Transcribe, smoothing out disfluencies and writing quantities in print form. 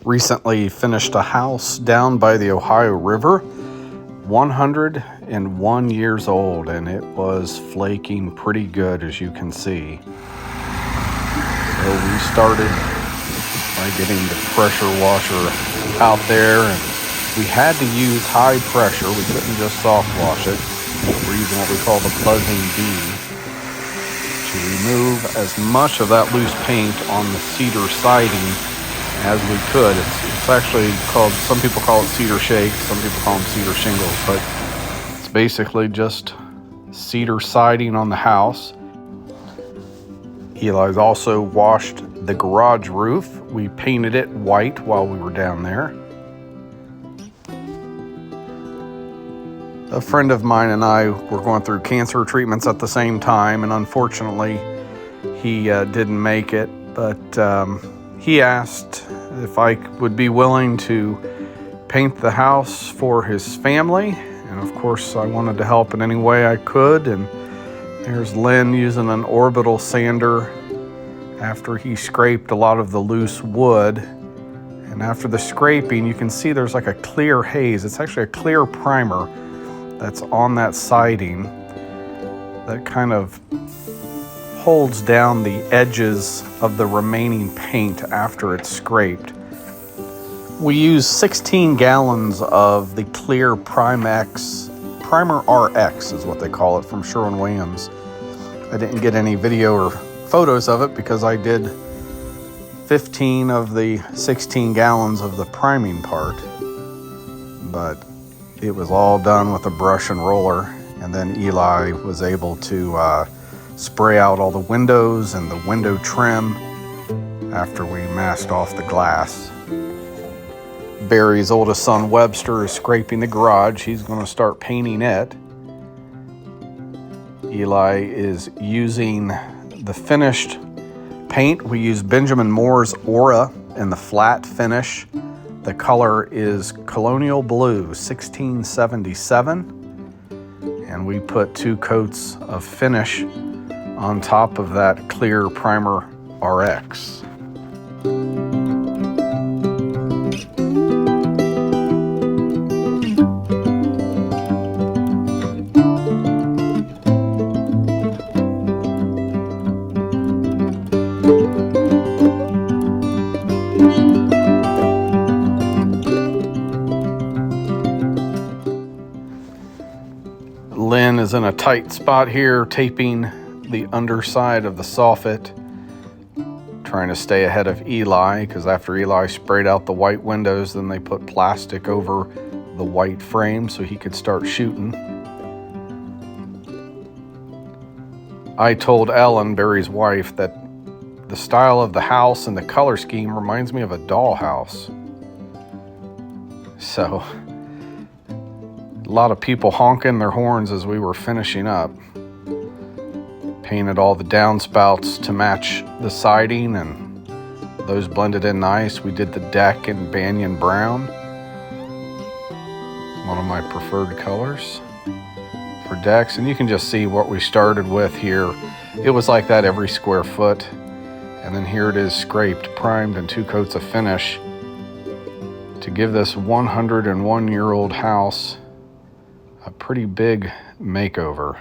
recently finished a house down by the Ohio River, 101 years old, and it was flaking pretty good, as you can see. So we started by getting the pressure washer out there, and we had to use high pressure. We couldn't just soft wash it. We're using what we call the buzzing bee to remove as much of that loose paint on the cedar siding as we could. It's actually called, some people call it cedar shake, some people call them cedar shingles, but it's basically just cedar siding on the house. Eli's also washed the garage roof. We painted it white while we were down there. A friend of mine and I were going through cancer treatments at the same time, and unfortunately he didn't make it, but he asked if I would be willing to paint the house for his family, and of course I wanted to help in any way I could. And there's Lynn using an orbital sander after he scraped a lot of the loose wood. And after the scraping, you can see there's like a clear haze. It's actually a clear primer that's on that siding that kind of holds down the edges of the remaining paint after it's scraped. We use 16 gallons of the clear PrimeRx is what they call it, from Sherwin-Williams. I didn't get any video or photos of it because I did 15 of the 16 gallons of the priming part, but it was all done with a brush and roller. And then Eli was able to spray out all the windows and the window trim after we masked off the glass. Barry's oldest son, Webster, is scraping the garage. He's going to start painting it. Eli is using the finished paint. We use Benjamin Moore's Aura in the flat finish. The color is Colonial Blue 1677. And we put 2 coats of finish on top of that clear PrimeRx. Lynn is in a tight spot here, taping the underside of the soffit, trying to stay ahead of Eli, because after Eli sprayed out the white windows, then they put plastic over the white frame so he could start shooting. I told Ellen, Barry's wife, that the style of the house and the color scheme reminds me of a dollhouse. So a lot of people honking their horns as we were finishing up. Painted all the downspouts to match the siding, and those blended in nice. We did the deck in banyan brown, one of my preferred colors for decks. And you can just see what we started with here. It was like that every square foot. And then here it is, scraped, primed, and 2 coats of finish to give this 101-year-old house a pretty big makeover.